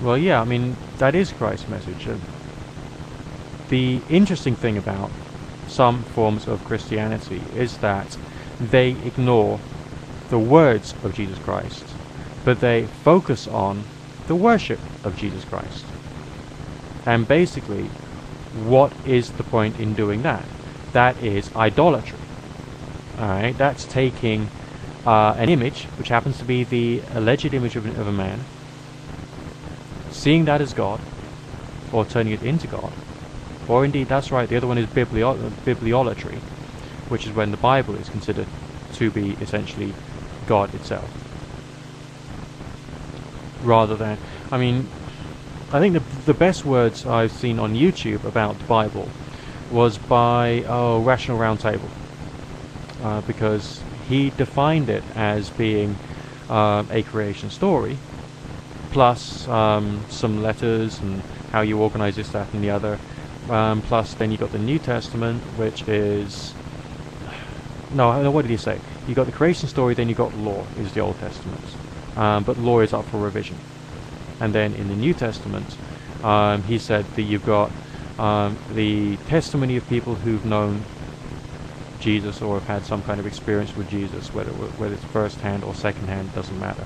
Well, yeah, I mean, that is Christ's message. The interesting thing about some forms of Christianity is that they ignore the words of Jesus Christ, but they focus on the worship of Jesus Christ. And basically, what is the point in doing that? That is idolatry. Alright, that's taking an image, which happens to be the alleged image of a man, seeing that as God, or turning it into God, or indeed, that's right, the other one is bibliolatry, which is when the Bible is considered to be essentially God itself. Rather than, I mean, I think the best words I've seen on YouTube about the Bible was by Rational Roundtable, because he defined it as being a creation story, plus some letters and how you organize this, that, and the other. Plus, then you got the New Testament, which is no. What did he say? You got the creation story, then you got law, is the Old Testament, but law is up for revision. And then in the New Testament, he said that you've got the testimony of people who've known Jesus or have had some kind of experience with Jesus, whether it's first hand or second hand, doesn't matter.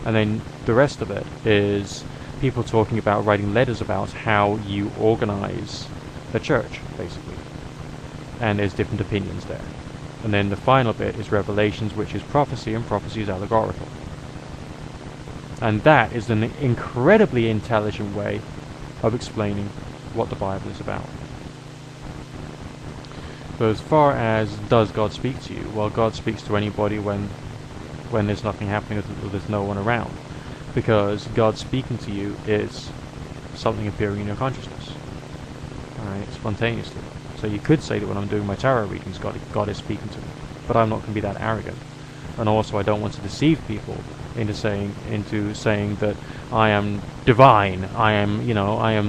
And then the rest of it is people talking about writing letters about how you organize the church, basically. And there's different opinions there. And then the final bit is Revelations, which is prophecy, and prophecy is allegorical. And that is an incredibly intelligent way of explaining what the Bible is about. But as far as does God speak to you? Well, God speaks to anybody when there's nothing happening or there's no one around. Because God speaking to you is something appearing in your consciousness. Alright, spontaneously. So you could say that when I'm doing my tarot readings, God is speaking to me. But I'm not going to be that arrogant. And also I don't want to deceive people into saying that I am divine. I am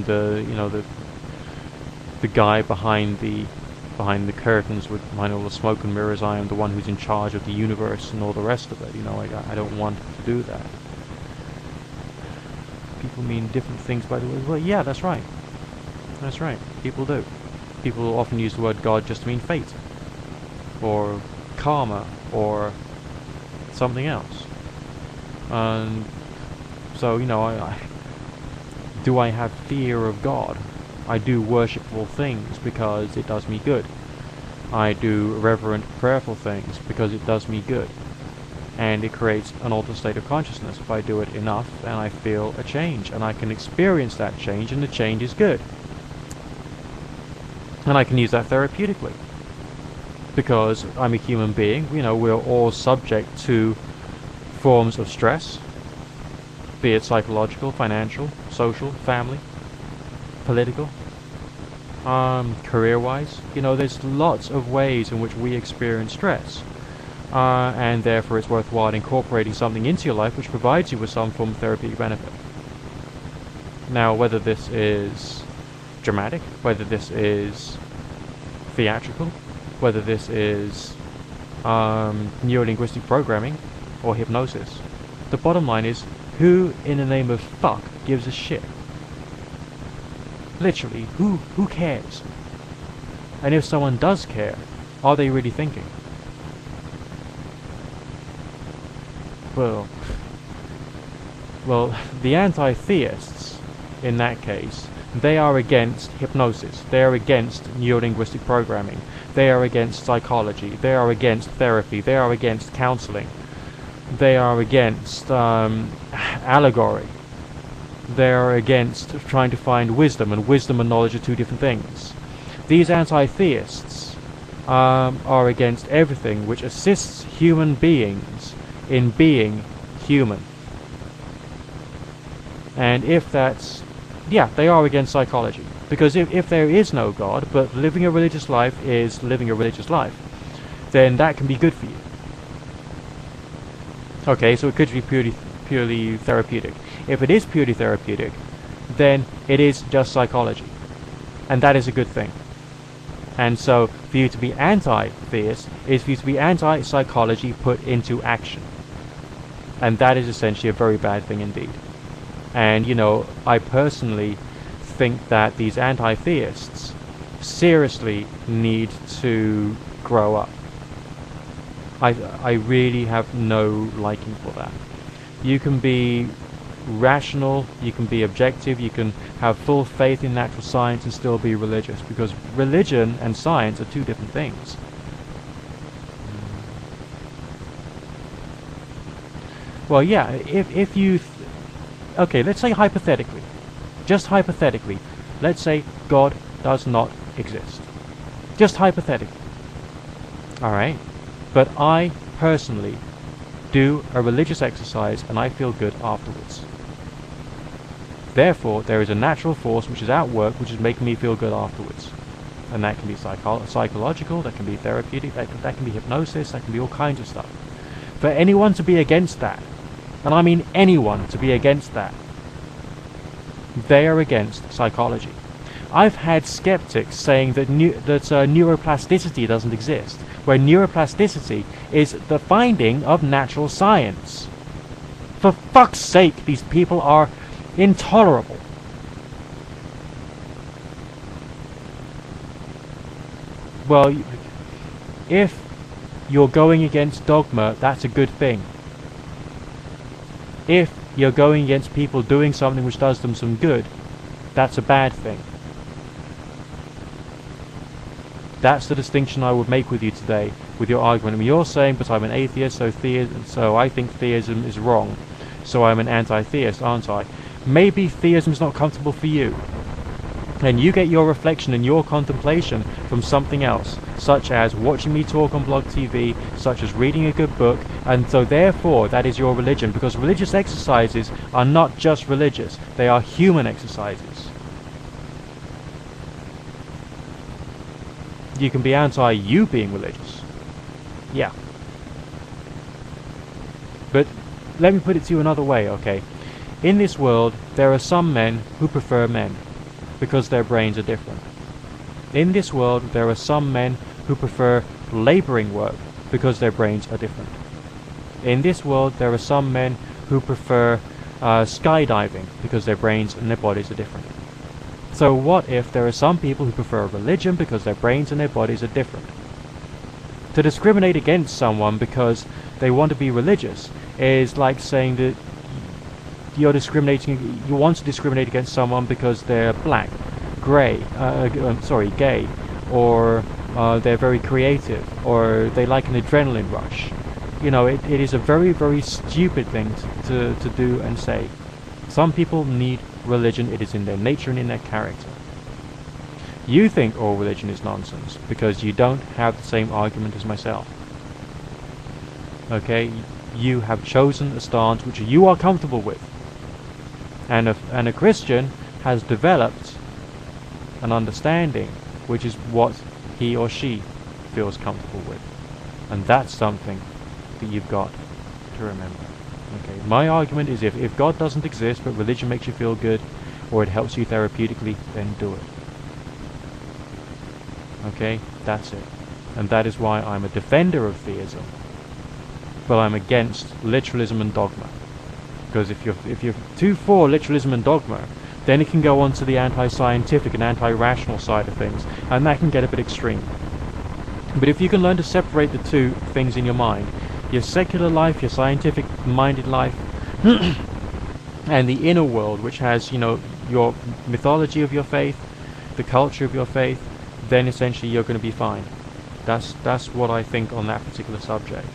the guy behind the curtains behind all the smoke and mirrors. I am the one who's in charge of the universe and all the rest of it. I don't want to do that. People mean different things by the way. Well, yeah, that's right. That's right. People do. People often use the word God just to mean fate, or karma, or something else. And so, do I have fear of God? I do worshipful things because it does me good. I do reverent, prayerful things because it does me good. And it creates an altered state of consciousness if I do it enough, and I feel a change, and I can experience that change, and the change is good. And I can use that therapeutically. Because I'm a human being, we're all subject to forms of stress, be it psychological, financial, social, family, political, career-wise. There's lots of ways in which we experience stress. And therefore it's worthwhile incorporating something into your life which provides you with some form of therapeutic benefit. Now, whether this is dramatic, whether this is theatrical, whether this is neuro-linguistic programming or hypnosis, the bottom line is, who in the name of fuck gives a shit? Literally, who cares? And if someone does care, are they really thinking? Well, the anti-theists, in that case, they are against hypnosis, they are against neuro-linguistic programming, they are against psychology, they are against therapy, they are against counseling, they are against allegory, they are against trying to find wisdom, and wisdom and knowledge are two different things. These anti-theists are against everything which assists human beings in being human. And if that's... yeah, they are against psychology. Because if there is no God, but living a religious life is living a religious life, then that can be good for you. Okay, so it could be purely therapeutic. If it is purely therapeutic, then it is just psychology. And that is a good thing. And so, for you to be anti-theist is for you to be anti-psychology put into action. And that is essentially a very bad thing indeed. And, I personally think that these anti-theists seriously need to grow up. I really have no liking for that. You can be rational, you can be objective, you can have full faith in natural science and still be religious, because religion and science are two different things. Well, yeah, if you... okay, let's say hypothetically, just hypothetically, let's say God does not exist. Just hypothetically. Alright? But I personally do a religious exercise and I feel good afterwards. Therefore, there is a natural force which is at work which is making me feel good afterwards. And that can be psychological, that can be therapeutic, that can be hypnosis, that can be all kinds of stuff. For anyone to be against that, and I mean anyone to be against that, they are against psychology. I've had skeptics saying that neuroplasticity doesn't exist, where neuroplasticity is the finding of natural science. For fuck's sake, these people are intolerable. Well, if you're going against dogma, that's a good thing. If you're going against people doing something which does them some good, that's a bad thing. That's the distinction I would make with you today, with your argument. I mean, you're saying, but I'm an atheist, so I think theism is wrong, so I'm an anti-theist, aren't I? Maybe theism is not comfortable for you, and you get your reflection and your contemplation from something else, such as watching me talk on blogtv, such as reading a good book, and so therefore that is your religion, because religious exercises are not just religious, they are human exercises. You can be anti-you being religious. Yeah. But let me put it to you another way, okay? In this world, there are some men who prefer men, because their brains are different. In this world, there are some men who prefer laboring work, because their brains are different. In this world, there are some men who prefer skydiving, because their brains and their bodies are different. So what if there are some people who prefer religion because their brains and their bodies are different? To discriminate against someone because they want to be religious is like saying that you want to discriminate against someone because they're black, gay, or they're very creative, or they like an adrenaline rush. It is a very, very stupid thing to do and say. Some people need religion, it is in their nature and in their character. You think all religion is nonsense because you don't have the same argument as myself. Okay? You have chosen a stance which you are comfortable with. And a Christian has developed an understanding which is what he or she feels comfortable with. And that's something that you've got to remember. Okay, my argument is if God doesn't exist but religion makes you feel good or it helps you therapeutically, then do it. Okay, that's it. And that is why I'm a defender of theism, but I'm against literalism and dogma. Because if you're too for literalism and dogma, then it can go on to the anti-scientific and anti-rational side of things, and that can get a bit extreme. But if you can learn to separate the two things in your mind, your secular life, your scientific-minded life, and the inner world, which has, your mythology of your faith, the culture of your faith, then essentially you're going to be fine. That's what I think on that particular subject.